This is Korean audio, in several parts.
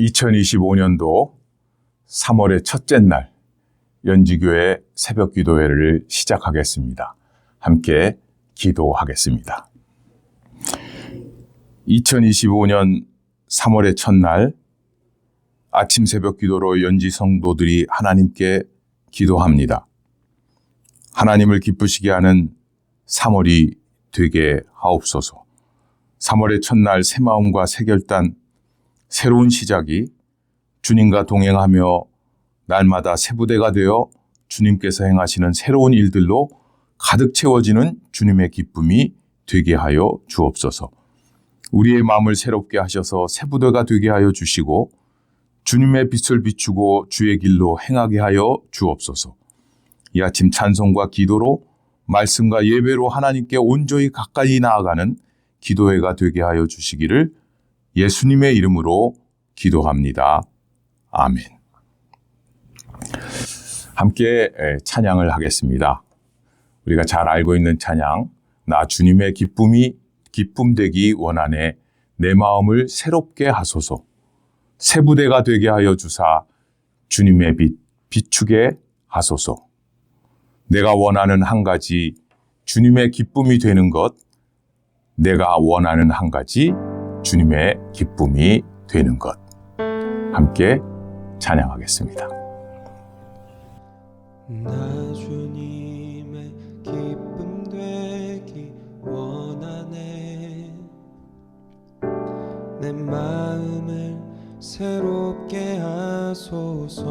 2025년도 3월의 첫째 날 연지교회 새벽 기도회를 시작하겠습니다. 함께 기도하겠습니다. 2025년 3월의 첫날 아침 새벽 기도로 연지 성도들이 하나님께 기도합니다. 하나님을 기쁘시게 하는 3월이 되게 하옵소서. 3월의 첫날 새 마음과 새 결단, 새로운 시작이 주님과 동행하며 날마다 새 부대가 되어 주님께서 행하시는 새로운 일들로 가득 채워지는 주님의 기쁨이 되게 하여 주옵소서. 우리의 마음을 새롭게 하셔서 새 부대가 되게 하여 주시고 주님의 빛을 비추고 주의 길로 행하게 하여 주옵소서. 이 아침 찬송과 기도로 말씀과 예배로 하나님께 온전히 가까이 나아가는 기도회가 되게 하여 주시기를 예수님의 이름으로 기도합니다. 아멘. 함께 찬양을 하겠습니다. 우리가 잘 알고 있는 찬양, 나 주님의 기쁨 되기 원하네, 내 마음을 새롭게 하소서. 새 부대가 되게 하여 주사 주님의 빛 비추게 하소서. 내가 원하는 한 가지, 주님의 기쁨이 되는 것, 내가 원하는 한 가지, 주님의 기쁨이 되는 것. 함께 찬양하겠습니다. 나 주님의 기쁨 되기 원하네, 내 마음을 새롭게 하소서.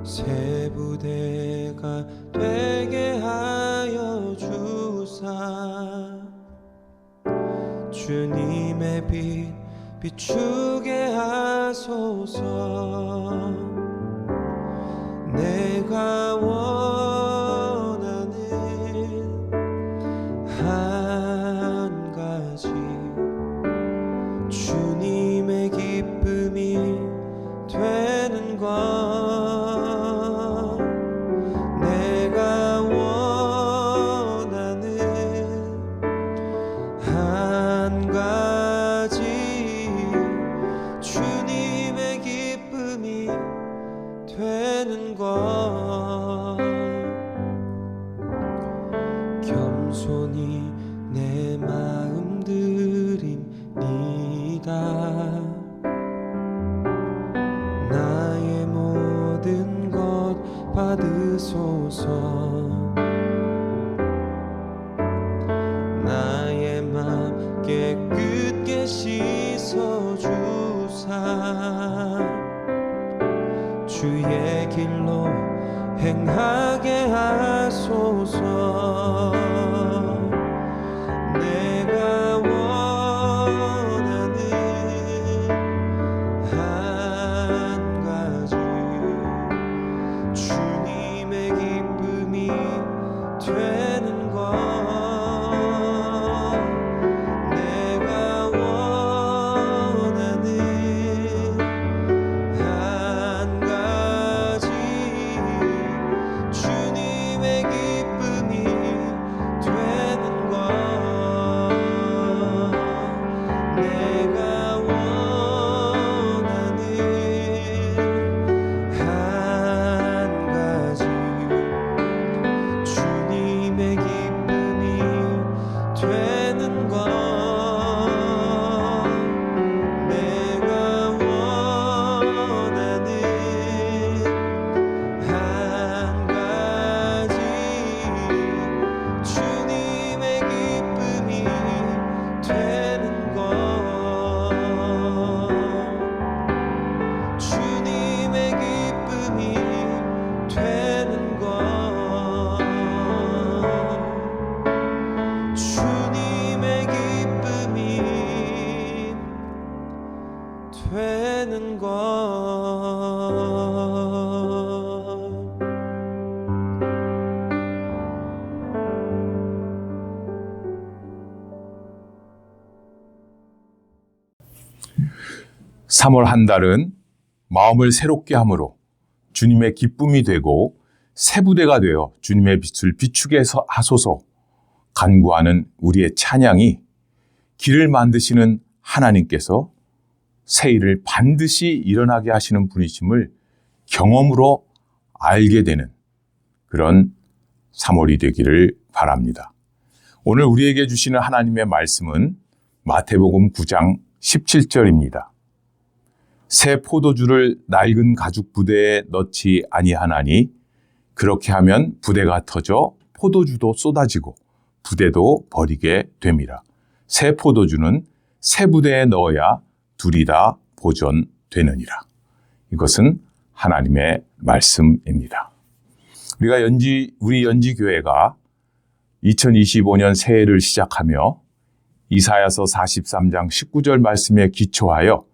새 부대가 되게 하여 주사 주님의 빛 비추게 하소서. 내가 원하는 한 가지, 주님의 기쁨이 되는 것. 내가 원하는 한 가지, 주님의 기쁨이 되는 것. 겸손히 내 마음 드립니다. 나의 모든 것 받으소서. 나의 맘 깨끗게 씻어주사 주의 길로 행하게 하소서. 내가 원하는 한 가지, 주님의 기쁨이 되는 것. 내가 원하는 한 가지, 주님의 기쁨이 되는 것. 내가 원하는 한 가지, 주님의 기쁨이 되는 것. 내가 원하는 한 가지, 주님의 기쁨이 되는 것. 주님의 기쁨이 되는 것. 주님의 기쁨이 되는 것. 3월 한 달은 마음을 새롭게 함으로 주님의 기쁨이 되고 새 부대가 되어 주님의 빛을 비추게 하소서 간구하는 우리의 찬양이 길을 만드시는 하나님께서 새 일을 반드시 일어나게 하시는 분이심을 경험으로 알게 되는 그런 3월이 되기를 바랍니다. 오늘 우리에게 주시는 하나님의 말씀은 마태복음 9장 17절입니다. 새 포도주를 낡은 가죽 부대에 넣지 아니하나니 그렇게 하면 부대가 터져 포도주도 쏟아지고 부대도 버리게 됨이라. 새 포도주는 새 부대에 넣어야 둘이 다 보존되느니라. 이것은 하나님의 말씀입니다. 우리 연지교회가 2025년 새해를 시작하며 이사야서 43장 19절 말씀에 기초하여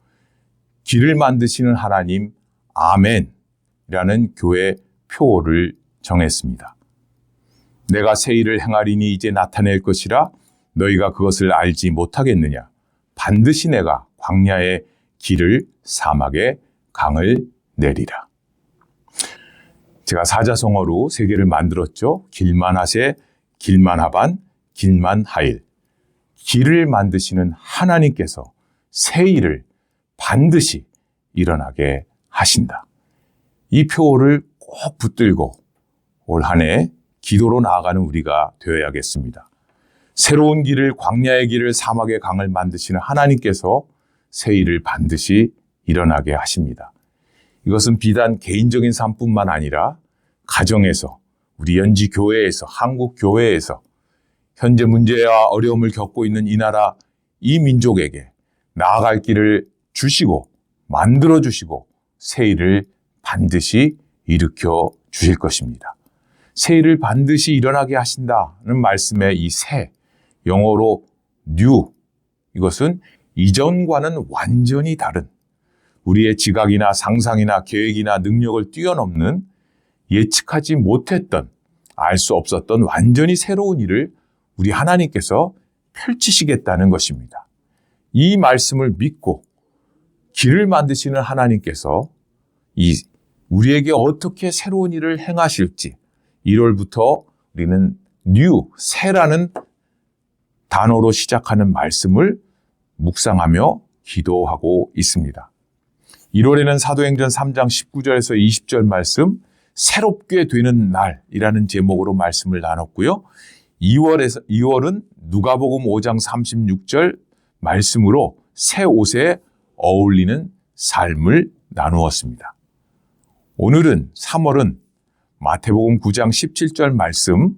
길을 만드시는 하나님 아멘이라는 교회 표어를 정했습니다. 내가 새 일을 행하리니 이제 나타낼 것이라 너희가 그것을 알지 못하겠느냐. 반드시 내가 광야의 길을 사막의 강을 내리라. 제가 사자성어로 세 개를 만들었죠. 길만하세, 길만하반, 길만하일. 길을 만드시는 하나님께서 새 일을 반드시 일어나게 하신다. 이 표어를 꼭 붙들고 올 한 해 기도로 나아가는 우리가 되어야겠습니다. 새로운 길을, 광야의 길을, 사막의 강을 만드시는 하나님께서 새 일을 반드시 일어나게 하십니다. 이것은 비단 개인적인 삶뿐만 아니라 가정에서, 우리 연지 교회에서, 한국 교회에서 현재 문제와 어려움을 겪고 있는 이 나라, 이 민족에게 나아갈 길을 주시고 만들어 주시고 새 일을 반드시 일으켜 주실 것입니다. 새 일을 반드시 일어나게 하신다는 말씀의 이 새, 영어로 new, 이것은 이전과는 완전히 다른 우리의 지각이나 상상이나 계획이나 능력을 뛰어넘는 예측하지 못했던, 알 수 없었던 완전히 새로운 일을 우리 하나님께서 펼치시겠다는 것입니다. 이 말씀을 믿고 길을 만드시는 하나님께서 우리에게 어떻게 새로운 일을 행하실지 1월부터 우리는 new, 새라는 단어로 시작하는 말씀을 묵상하며 기도하고 있습니다. 1월에는 사도행전 3장 19절에서 20절 말씀, 새롭게 되는 날이라는 제목으로 말씀을 나눴고요. 2월은 누가복음 5장 36절 말씀으로 새 옷에 어울리는 삶을 나누었습니다. 오늘은 3월은 마태복음 9장 17절 말씀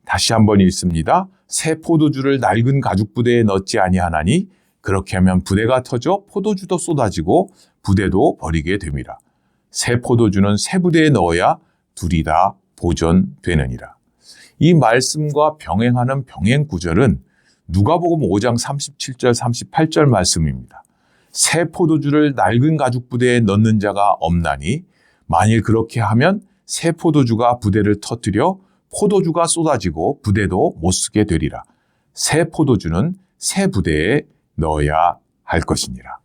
다시 한번 읽습니다. 새 포도주를 낡은 가죽 부대에 넣지 아니하나니 그렇게 하면 부대가 터져 포도주도 쏟아지고 부대도 버리게 됨이라. 새 포도주는 새 부대에 넣어야 둘이 다 보존되느니라. 이 말씀과 병행하는 병행 구절은 누가복음 5장 37절 38절 말씀입니다. 새 포도주를 낡은 가죽 부대에 넣는 자가 없나니 만일 그렇게 하면 새 포도주가 부대를 터뜨려 포도주가 쏟아지고 부대도 못 쓰게 되리라. 새 포도주는 새 부대에 넣어야 할 것이니라.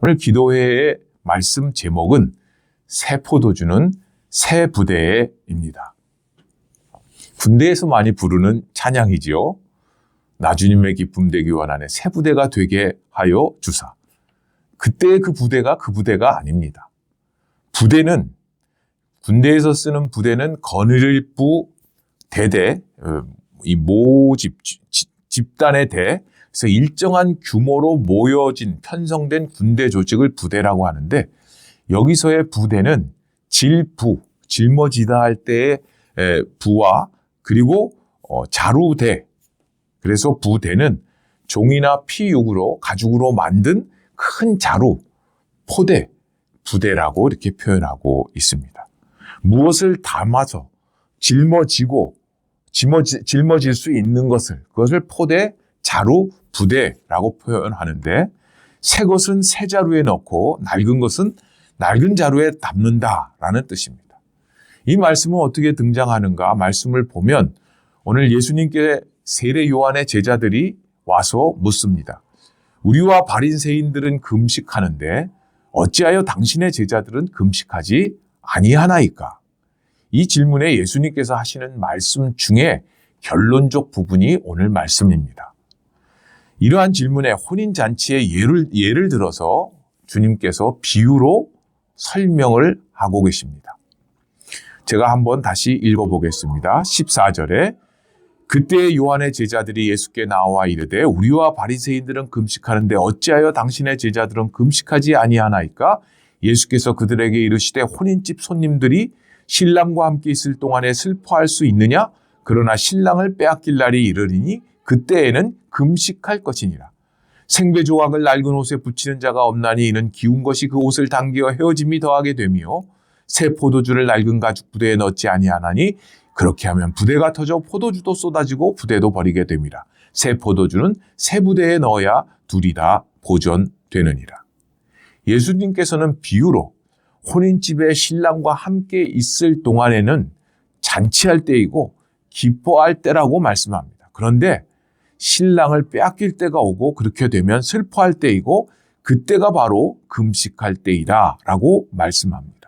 오늘 기도회의 말씀 제목은 새 포도주는 새 부대에입니다. 군대에서 많이 부르는 찬양이지요. 나 주님의 기쁨 되기 원하네 새 부대가 되게 하여 주사. 그때의 그 부대가 아닙니다. 부대는, 군대에서 쓰는 부대는 거느릴부 대대, 이 모집, 집단의 대, 그래서 일정한 규모로 모여진 편성된 군대 조직을 부대라고 하는데 여기서의 부대는 질부, 짊어지다 할 때의 부와 그리고 자루대, 그래서 부대는 종이나 피육으로 가죽으로 만든 큰 자루, 포대, 부대라고 이렇게 표현하고 있습니다. 무엇을 담아서 짊어질 수 있는 그것을 포대, 자루, 부대라고 표현하는데 새 것은 새 자루에 넣고 낡은 것은 낡은 자루에 담는다라는 뜻입니다. 이 말씀은 어떻게 등장하는가? 말씀을 보면 오늘 예수님께 세례 요한의 제자들이 와서 묻습니다. 우리와 바리새인들은 금식하는데 어찌하여 당신의 제자들은 금식하지 아니하나이까? 이 질문에 예수님께서 하시는 말씀 중에 결론적 부분이 오늘 말씀입니다. 이러한 질문에 혼인잔치의 예를 들어서 주님께서 비유로 설명을 하고 계십니다. 제가 한번 다시 읽어보겠습니다. 14절에 그때 요한의 제자들이 예수께 나와 이르되 우리와 바리새인들은 금식하는데 어찌하여 당신의 제자들은 금식하지 아니하나이까? 예수께서 그들에게 이르시되 혼인집 손님들이 신랑과 함께 있을 동안에 슬퍼할 수 있느냐? 그러나 신랑을 빼앗길 날이 이르리니 그때에는 금식할 것이니라. 생배 조각을 낡은 옷에 붙이는 자가 없나니 이는 기운 것이 그 옷을 당겨 헤어짐이 더하게 되며 새 포도주를 낡은 가죽 부대에 넣지 아니하나니 그렇게 하면 부대가 터져 포도주도 쏟아지고 부대도 버리게 됨이라. 새 포도주는 새 부대에 넣어야 둘이 다 보존되느니라. 예수님께서는 비유로 혼인집에 신랑과 함께 있을 동안에는 잔치할 때이고 기뻐할 때라고 말씀합니다. 그런데 신랑을 빼앗길 때가 오고 그렇게 되면 슬퍼할 때이고 그때가 바로 금식할 때이다 라고 말씀합니다.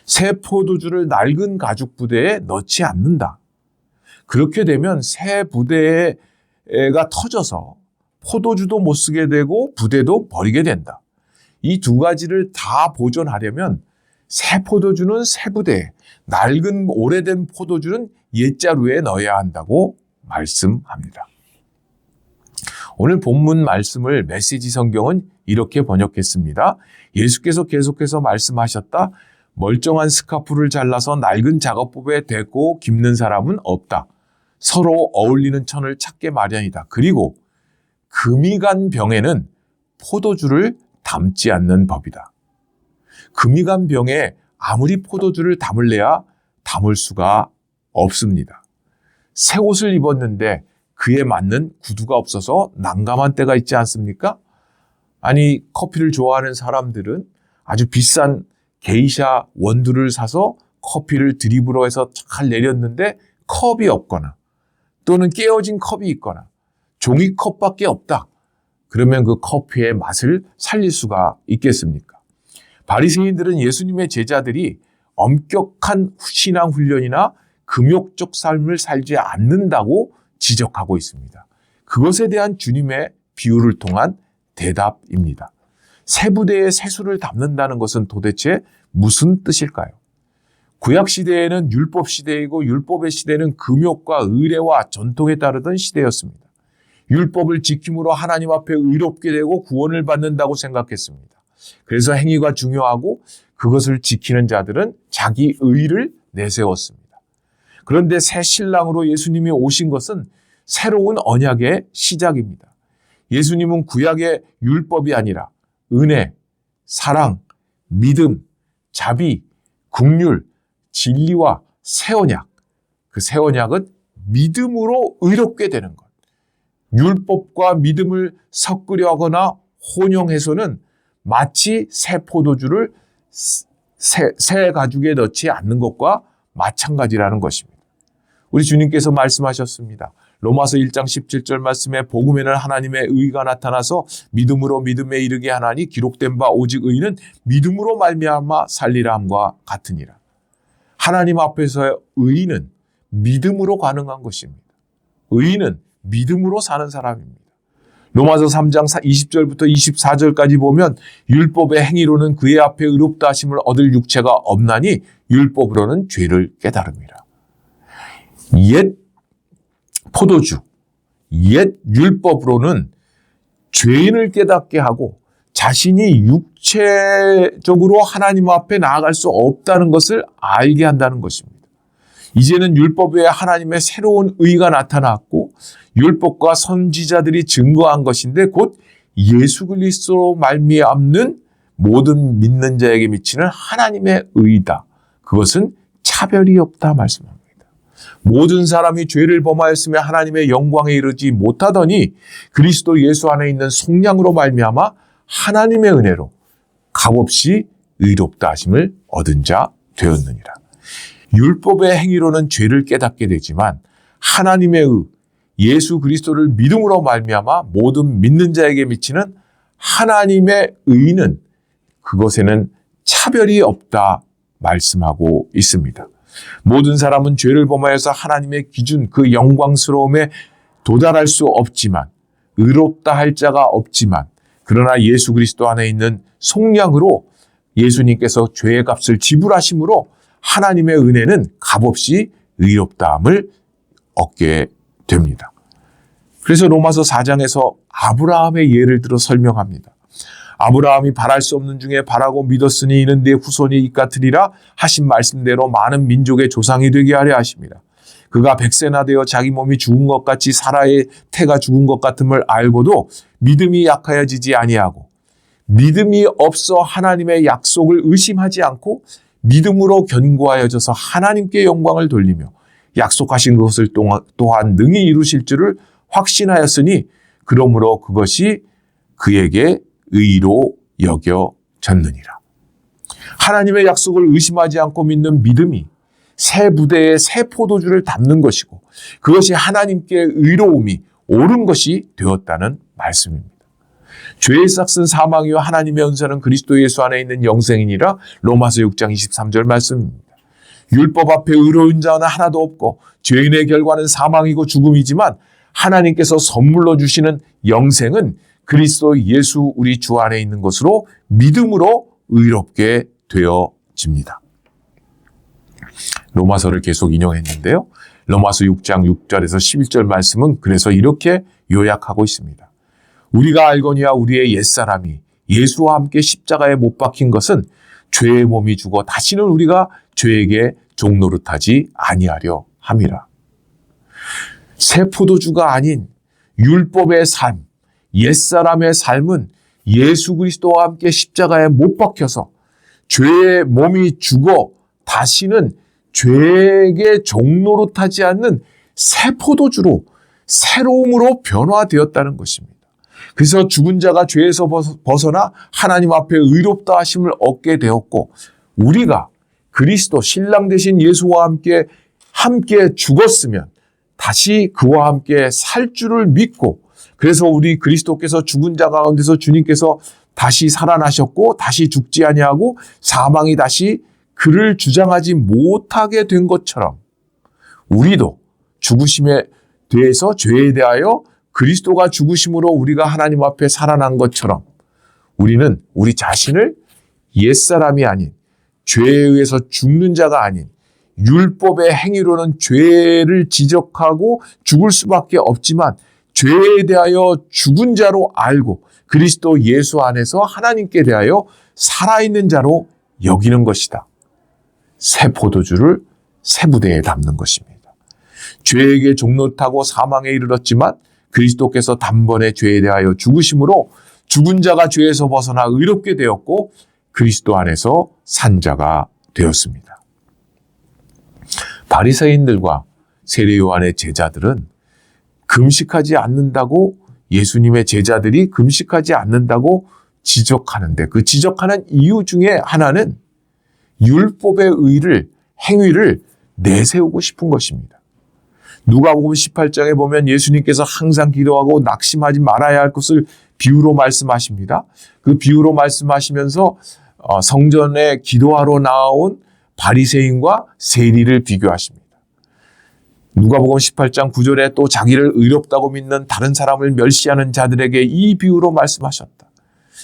새 포도주를 낡은 가죽 부대에 넣지 않는다. 그렇게 되면 새 부대가 터져서 포도주도 못 쓰게 되고 부대도 버리게 된다. 이 두 가지를 다 보존하려면 새 포도주는 새 부대에, 낡은 오래된 포도주는 옛자루에 넣어야 한다고 말씀합니다. 오늘 본문 말씀을 메시지 성경은 이렇게 번역했습니다. 예수께서 계속해서 말씀하셨다. 멀쩡한 스카프를 잘라서 낡은 작업법에 대고 깁는 사람은 없다. 서로 어울리는 천을 찾게 마련이다. 그리고 금이 간 병에는 포도주를 담지 않는 법이다. 금이 간 병에 아무리 포도주를 담을래야 담을 수가 없습니다. 새 옷을 입었는데 그에 맞는 구두가 없어서 난감한 때가 있지 않습니까? 아니, 커피를 좋아하는 사람들은 아주 비싼 게이샤 원두를 사서 커피를 드립으로 해서 잘 내렸는데 컵이 없거나 또는 깨어진 컵이 있거나 종이컵밖에 없다. 그러면 그 커피의 맛을 살릴 수가 있겠습니까? 바리새인들은 예수님의 제자들이 엄격한 신앙 훈련이나 금욕적 삶을 살지 않는다고 지적하고 있습니다. 그것에 대한 주님의 비유를 통한 대답입니다. 새 부대에 새수를 담는다는 것은 도대체 무슨 뜻일까요? 구약 시대에는 율법 시대이고 율법의 시대는 금욕과 의례와 전통에 따르던 시대였습니다. 율법을 지킴으로 하나님 앞에 의롭게 되고 구원을 받는다고 생각했습니다. 그래서 행위가 중요하고 그것을 지키는 자들은 자기 의를 내세웠습니다. 그런데 새 신랑으로 예수님이 오신 것은 새로운 언약의 시작입니다. 예수님은 구약의 율법이 아니라 은혜, 사랑, 믿음, 자비, 긍휼, 진리와 새 언약. 그 새 언약은 믿음으로 의롭게 되는 것. 율법과 믿음을 섞으려 하거나 혼용해서는 마치 새 포도주를 새 가죽에 넣지 않는 것과 마찬가지라는 것입니다. 우리 주님께서 말씀하셨습니다. 로마서 1장 17절 말씀에 복음에는 하나님의 의가 나타나서 믿음으로 믿음에 이르게 하나니 기록된 바 오직 의는 믿음으로 말미암아 살리라 함과 같으니라. 하나님 앞에서의 의는 믿음으로 가능한 것입니다. 의는 믿음으로 사는 사람입니다. 로마서 3장 20절부터 24절까지 보면 율법의 행위로는 그의 앞에 의롭다 하심을 얻을 육체가 없나니 율법으로는 죄를 깨달음이라. 옛 포도주, 옛 율법으로는 죄인을 깨닫게 하고 자신이 육체적으로 하나님 앞에 나아갈 수 없다는 것을 알게 한다는 것입니다. 이제는 율법 외에 하나님의 새로운 의가 나타났고 율법과 선지자들이 증거한 것인데 곧 예수 그리스도로 말미암는 모든 믿는 자에게 미치는 하나님의 의다. 그것은 차별이 없다 말씀합니다. 모든 사람이 죄를 범하였으며 하나님의 영광에 이르지 못하더니 그리스도 예수 안에 있는 속량으로 말미암아 하나님의 은혜로 값없이 의롭다 하심을 얻은 자 되었느니라. 율법의 행위로는 죄를 깨닫게 되지만 하나님의 의, 예수 그리스도를 믿음으로 말미암아 모든 믿는 자에게 미치는 하나님의 의는 그것에는 차별이 없다 말씀하고 있습니다. 모든 사람은 죄를 범하여서 하나님의 기준 그 영광스러움에 도달할 수 없지만 의롭다 할 자가 없지만 그러나 예수 그리스도 안에 있는 속량으로 예수님께서 죄의 값을 지불하심으로 하나님의 은혜는 값없이 의롭다함을 얻게 됩니다. 그래서 로마서 4장에서 아브라함의 예를 들어 설명합니다. 아브라함이 바랄 수 없는 중에 바라고 믿었으니 이는 내 후손이 이같으리라 하신 말씀대로 많은 민족의 조상이 되게 하려 하십니다. 그가 100세나 되어 자기 몸이 죽은 것 같이 사라의 태가 죽은 것 같음을 알고도 믿음이 약하여지지 아니하고 믿음이 없어 하나님의 약속을 의심하지 않고 믿음으로 견고하여져서 하나님께 영광을 돌리며 약속하신 것을 또한 능히 이루실 줄을 확신하였으니 그러므로 그것이 그에게 의로 여겨졌느니라. 하나님의 약속을 의심하지 않고 믿는 믿음이 새 부대에 새 포도주를 담는 것이고 그것이 하나님께 의로움이 옳은 것이 되었다는 말씀입니다. 죄의 싹은 사망이요 하나님의 은사는 그리스도 예수 안에 있는 영생이니라 로마서 6장 23절 말씀입니다. 율법 앞에 의로운 자는 하나도 없고 죄인의 결과는 사망이고 죽음이지만 하나님께서 선물로 주시는 영생은 그리스도 예수 우리 주 안에 있는 것으로 믿음으로 의롭게 되어집니다. 로마서를 계속 인용했는데요. 로마서 6장 6절에서 11절 말씀은 그래서 이렇게 요약하고 있습니다. 우리가 알거니와 우리의 옛사람이 예수와 함께 십자가에 못 박힌 것은 죄의 몸이 죽어 다시는 우리가 죄에게 종노릇하지 아니하려 함이라. 새 포도주가 아닌 율법의 삶, 옛사람의 삶은 예수 그리스도와 함께 십자가에 못 박혀서 죄의 몸이 죽어 다시는 죄에게 종노릇하지 않는 새 포도주로 새로움으로 변화되었다는 것입니다. 그래서 죽은 자가 죄에서 벗어나 하나님 앞에 의롭다 하심을 얻게 되었고 우리가 그리스도 신랑 되신 예수와 함께 죽었으면 다시 그와 함께 살 줄을 믿고 그래서 우리 그리스도께서 죽은 자 가운데서 주님께서 다시 살아나셨고 다시 죽지 아니하고 사망이 다시 그를 주장하지 못하게 된 것처럼 우리도 죽으심에 대해서 죄에 대하여 그리스도가 죽으심으로 우리가 하나님 앞에 살아난 것처럼 우리는 우리 자신을 옛사람이 아닌 죄에 의해서 죽는 자가 아닌 율법의 행위로는 죄를 지적하고 죽을 수밖에 없지만 죄에 대하여 죽은 자로 알고 그리스도 예수 안에서 하나님께 대하여 살아있는 자로 여기는 것이다. 새 포도주를 새 부대에 담는 것입니다. 죄에게 종노릇하고 사망에 이르렀지만 그리스도께서 단번에 죄에 대하여 죽으심으로 죽은 자가 죄에서 벗어나 의롭게 되었고 그리스도 안에서 산 자가 되었습니다. 바리새인들과 세례 요한의 제자들은 금식하지 않는다고 예수님의 제자들이 금식하지 않는다고 지적하는데 그 지적하는 이유 중에 하나는 율법의 행위를 내세우고 싶은 것입니다. 누가복음 18장에 보면 예수님께서 항상 기도하고 낙심하지 말아야 할 것을 비유로 말씀하십니다. 그 비유로 말씀하시면서 성전에 기도하러 나온 바리새인과 세리를 비교하십니다. 누가복음 18장 9절에 또 자기를 의롭다고 믿는 다른 사람을 멸시하는 자들에게 이 비유로 말씀하셨다.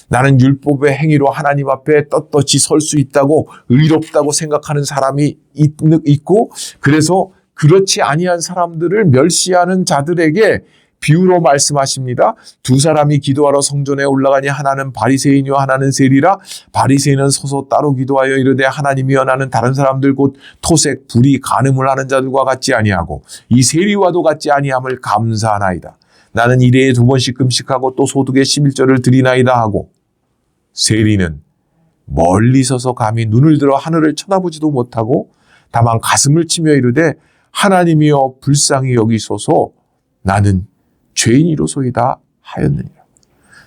나는 율법의 행위로 하나님 앞에 떳떳이 설 수 있다고 의롭다고 생각하는 사람이 있고 그래서 그렇지 아니한 사람들을 멸시하는 자들에게 비유로 말씀하십니다. 두 사람이 기도하러 성전에 올라가니 하나는 바리새인이요 하나는 세리라. 바리새인은 서서 따로 기도하여 이르되 하나님이여 나는 다른 사람들 곧 토색, 불의, 간음을 하는 자들과 같지 아니하고 이 세리와도 같지 아니함을 감사하나이다. 나는 일해에 2번씩 금식하고 또 소득의 11조를 드리나이다 하고 세리는 멀리 서서 감히 눈을 들어 하늘을 쳐다보지도 못하고 다만 가슴을 치며 이르되 하나님이여 불쌍히 여기소서 나는 죄인이로소이다 하였느니라.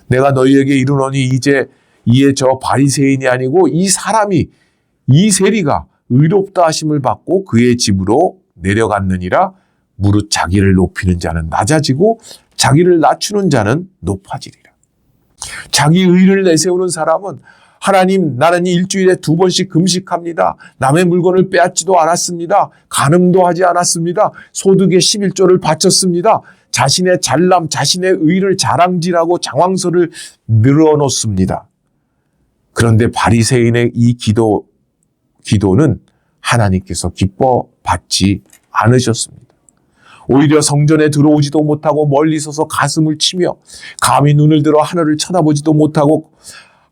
내가 너희에게 이르노니 이에 저 바리새인이 아니고 이 사람이 이 세리가 의롭다 하심을 받고 그의 집으로 내려갔느니라. 무릇 자기를 높이는 자는 낮아지고 자기를 낮추는 자는 높아지리라. 자기 의를 내세우는 사람은 하나님 나는 일주일에 2번씩 금식합니다. 남의 물건을 빼앗지도 않았습니다. 간음도 하지 않았습니다. 소득의 11조를 바쳤습니다. 자신의 잘남, 자신의 의를 자랑질하고 장황설을 늘어놓습니다. 그런데 바리새인의 이 기도는 하나님께서 기뻐 받지 않으셨습니다. 오히려 성전에 들어오지도 못하고 멀리 서서 가슴을 치며 감히 눈을 들어 하늘을 쳐다보지도 못하고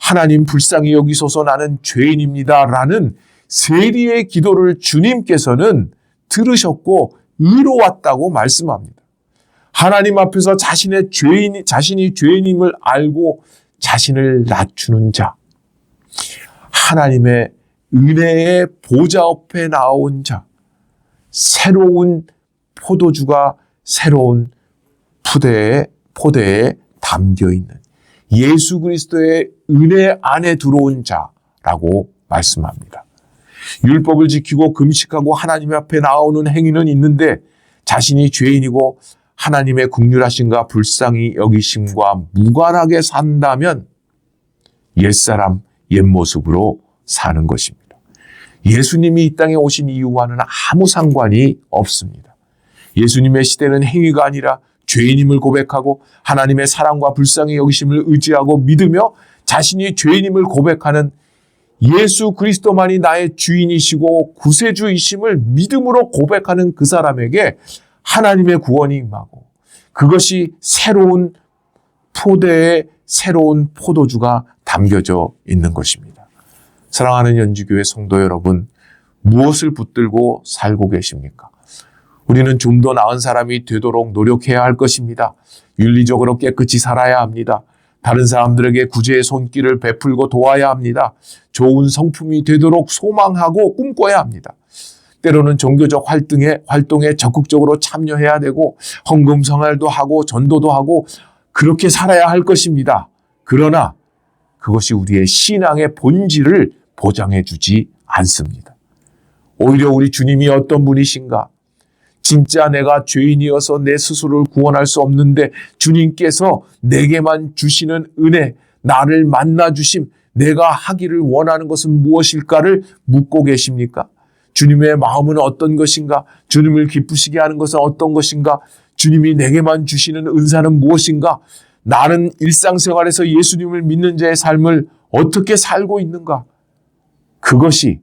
하나님 불쌍히 여기소서 나는 죄인입니다 라는 세리의 기도를 주님께서는 들으셨고 의로웠다고 말씀합니다. 하나님 앞에서 자신이 죄인임을 알고 자신을 낮추는 자, 하나님의 은혜의 보좌 앞에 나온 자, 새로운 포도주가 새로운 포대에 담겨있는 예수 그리스도의 은혜 안에 들어온 자라고 말씀합니다. 율법을 지키고 금식하고 하나님 앞에 나오는 행위는 있는데 자신이 죄인이고 하나님의 긍휼하심과 불쌍히 여기심과 무관하게 산다면 옛사람 옛모습으로 사는 것입니다. 예수님이 이 땅에 오신 이유와는 아무 상관이 없습니다. 예수님의 시대는 행위가 아니라 죄인임을 고백하고 하나님의 사랑과 불쌍히 여기심을 의지하고 믿으며 자신이 죄인임을 고백하는 예수 그리스도만이 나의 주인이시고 구세주이심을 믿음으로 고백하는 그 사람에게 하나님의 구원이 임하고 그것이 새로운 포대에 새로운 포도주가 담겨져 있는 것입니다. 사랑하는 연주교회 성도 여러분, 무엇을 붙들고 살고 계십니까? 우리는 좀 더 나은 사람이 되도록 노력해야 할 것입니다. 윤리적으로 깨끗이 살아야 합니다. 다른 사람들에게 구제의 손길을 베풀고 도와야 합니다. 좋은 성품이 되도록 소망하고 꿈꿔야 합니다. 때로는 종교적 활동에 적극적으로 참여해야 되고 헌금 생활도 하고 전도도 하고 그렇게 살아야 할 것입니다. 그러나 그것이 우리의 신앙의 본질을 보장해 주지 않습니다. 오히려 우리 주님이 어떤 분이신가? 진짜 내가 죄인이어서 내 스스로를 구원할 수 없는데 주님께서 내게만 주시는 은혜, 나를 만나 주심, 내가 하기를 원하는 것은 무엇일까를 묻고 계십니까? 주님의 마음은 어떤 것인가? 주님을 기쁘시게 하는 것은 어떤 것인가? 주님이 내게만 주시는 은사는 무엇인가? 나는 일상생활에서 예수님을 믿는 자의 삶을 어떻게 살고 있는가? 그것이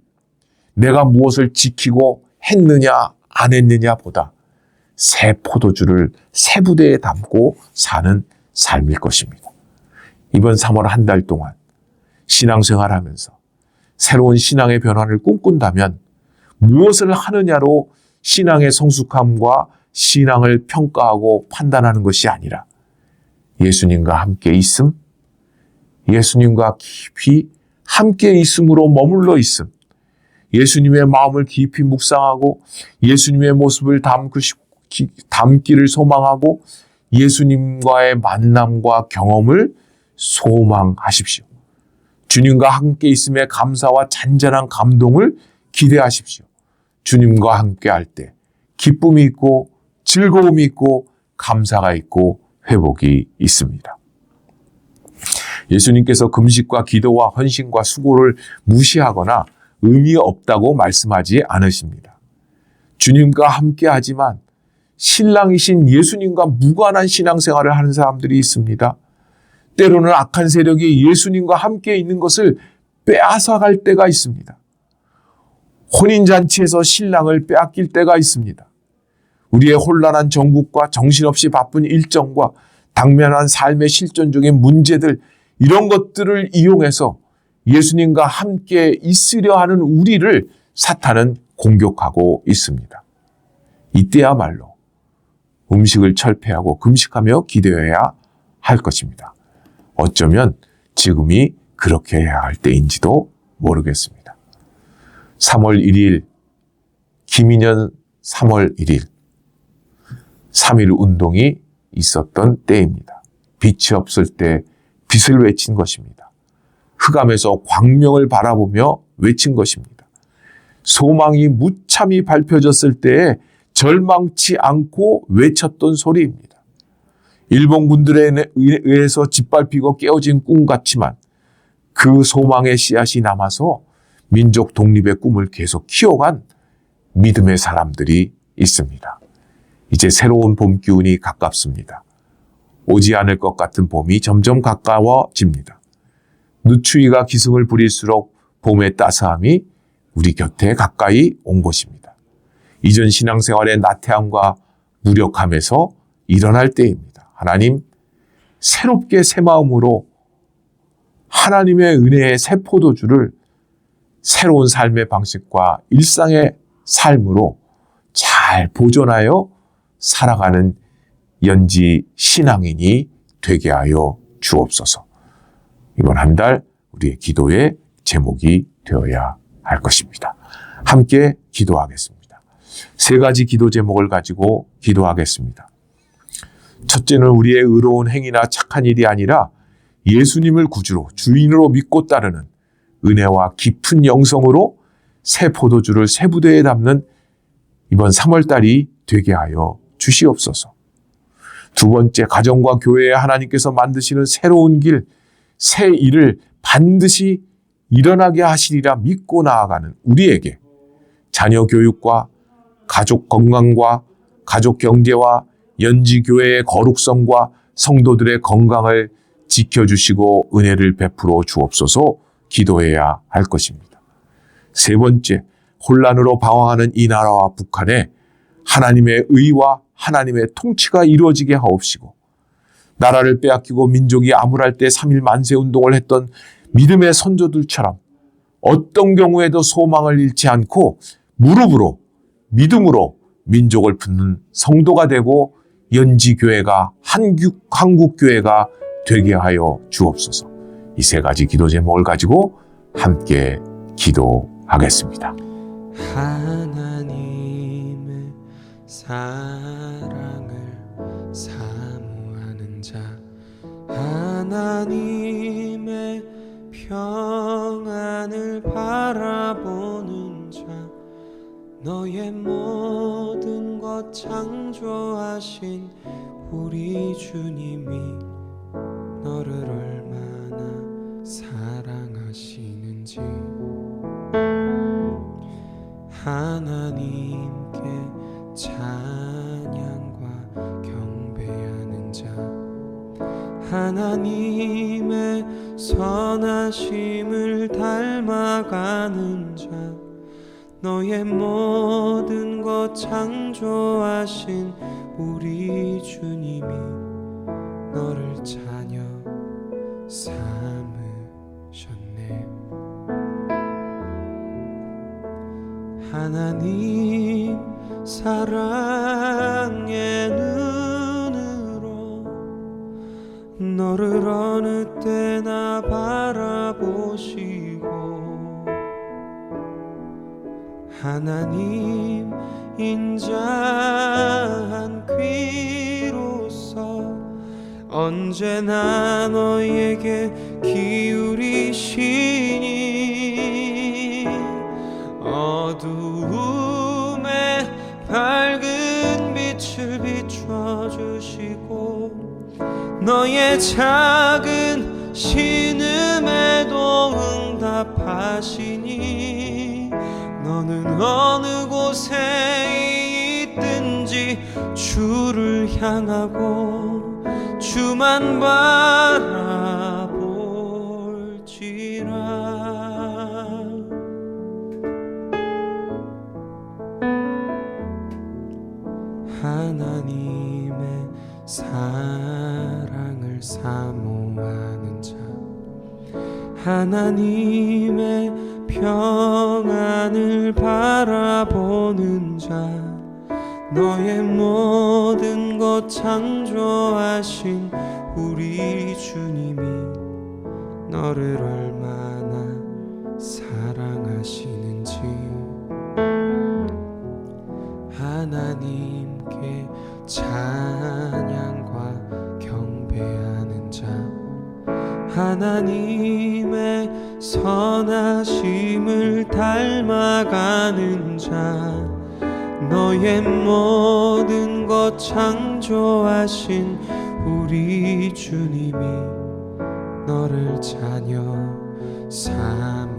내가 무엇을 지키고 했느냐 안 했느냐보다 새 포도주를 새 부대에 담고 사는 삶일 것입니다. 이번 3월 한 달 동안 신앙생활하면서 새로운 신앙의 변화를 꿈꾼다면 무엇을 하느냐로 신앙의 성숙함과 신앙을 평가하고 판단하는 것이 아니라 예수님과 함께 있음, 예수님과 깊이 함께 있음으로 머물러 있음, 예수님의 마음을 깊이 묵상하고 예수님의 모습을 담기를 소망하고 예수님과의 만남과 경험을 소망하십시오. 주님과 함께 있음에 감사와 잔잔한 감동을 기대하십시오. 주님과 함께 할 때 기쁨이 있고 즐거움이 있고 감사가 있고 회복이 있습니다. 예수님께서 금식과 기도와 헌신과 수고를 무시하거나 의미 없다고 말씀하지 않으십니다. 주님과 함께 하지만 신랑이신 예수님과 무관한 신앙생활을 하는 사람들이 있습니다. 때로는 악한 세력이 예수님과 함께 있는 것을 빼앗아갈 때가 있습니다. 혼인잔치에서 신랑을 빼앗길 때가 있습니다. 우리의 혼란한 정국과 정신없이 바쁜 일정과 당면한 삶의 실존적인 문제들, 이런 것들을 이용해서 예수님과 함께 있으려 하는 우리를 사탄은 공격하고 있습니다. 이때야말로 음식을 철폐하고 금식하며 기도해야 할 것입니다. 어쩌면 지금이 그렇게 해야 할 때인지도 모르겠습니다. 3월 1일, 김인현 3월 1일, 3.1 운동이 있었던 때입니다. 빛이 없을 때 빛을 외친 것입니다. 흑암에서 광명을 바라보며 외친 것입니다. 소망이 무참히 밝혀졌을 때에 절망치 않고 외쳤던 소리입니다. 일본군들에 의해서 짓밟히고 깨어진 꿈 같지만 그 소망의 씨앗이 남아서 민족 독립의 꿈을 계속 키워간 믿음의 사람들이 있습니다. 이제 새로운 봄 기운이 가깝습니다. 오지 않을 것 같은 봄이 점점 가까워집니다. 누추위가 기승을 부릴수록 봄의 따스함이 우리 곁에 가까이 온 것입니다. 이전 신앙생활의 나태함과 무력함에서 일어날 때입니다. 하나님, 새롭게 새 마음으로 하나님의 은혜의 새 포도주를 새로운 삶의 방식과 일상의 삶으로 잘 보존하여 살아가는 연지 신앙인이 되게 하여 주옵소서. 이번 한 달 우리의 기도의 제목이 되어야 할 것입니다. 함께 기도하겠습니다. 세 가지 기도 제목을 가지고 기도하겠습니다. 첫째는 우리의 의로운 행위나 착한 일이 아니라 예수님을 구주로 주인으로 믿고 따르는 은혜와 깊은 영성으로 새 포도주를 새 부대에 담는 이번 3월달이 되게 하여 주시옵소서. 두 번째, 가정과 교회에 하나님께서 만드시는 새로운 길, 새 일을 반드시 일어나게 하시리라 믿고 나아가는 우리에게 자녀 교육과 가족 건강과 가족 경제와 연지교회의 거룩성과 성도들의 건강을 지켜주시고 은혜를 베풀어 주옵소서 기도해야 할 것입니다. 세 번째, 혼란으로 방황하는 이 나라와 북한에 하나님의 의와 하나님의 통치가 이루어지게 하옵시고 나라를 빼앗기고 민족이 암울할 때 3.1 만세운동을 했던 믿음의 선조들처럼 어떤 경우에도 소망을 잃지 않고 무릎으로 믿음으로 민족을 품는 성도가 되고 연지교회가 한국교회가 되게 하여 주옵소서. 이 세 가지 기도 제목을 가지고 함께 기도하겠습니다. 하나님의 사랑을 사모하는 자, 하나님의 평안을 바라보는 자, 너의 모든 것 창조하신 우리 주님이 너를 얼마나 사랑하시는지 하나님께 찬양과 경배하는 자, 하나님의 선하심을 닮아가는 자, 너의 모든 것 창조하신 우리 주님이 너를 자녀 삼으셨네. 하나님 사랑의 눈으로 너를 어느 때나 바라보시고 하나님 인자한 귀로서 언제나 너에게 기울이시니 어두움에 밝은 빛을 비춰주시고 너의 작은 신음에도 응답하시니 너는 어느 곳에 있든지 주를 향하고 주만 바라볼지라. 하나님의 사랑을 사모하는 자, 하나님의 평안을 바라보는 자, 너의 모든 것 창조하신 우리 주님이 너를 얼마나 사랑하시는지 하나님께 찬양과 경배하는 자, 하나님의 선하심을 닮아가는 자, 너의 모든 것 창조하신 우리 주님이 너를 자녀 삼으셨네.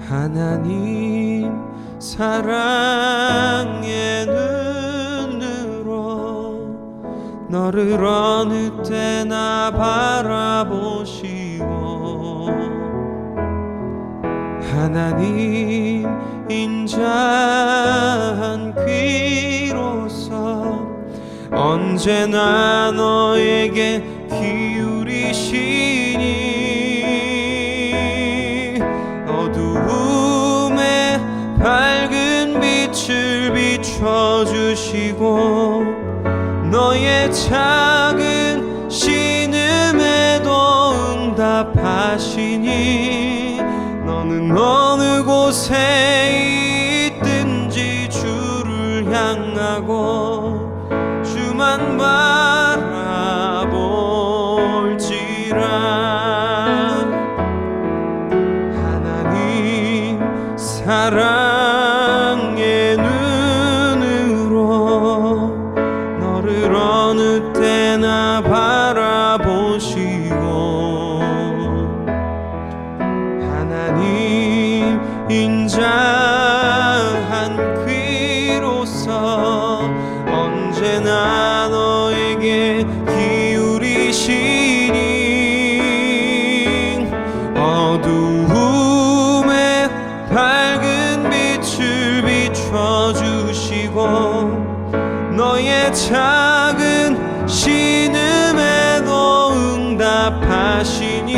하나님 사랑의 눈으로 너를 어느 때나 바라보시고 하나님 인자한 귀로서 언제나 너에게 기울이시니 어두움에 밝은 빛을 비춰주시고 너의 작은 신음에도 응답하시니 너는 어느 곳에 있든지 주를 향하고 주만 바라볼지라. 하나님 사랑의 눈으로 너를 어느 때나 바라보시고 하나님 인자한 귀로서 언제나 너에게 기울이시니 어두움에 밝은 빛을 비춰주시고 너의 작은 신음에도 응답하시니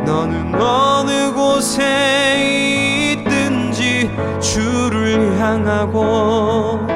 너는 어느 곳에 있든지 주를 향하고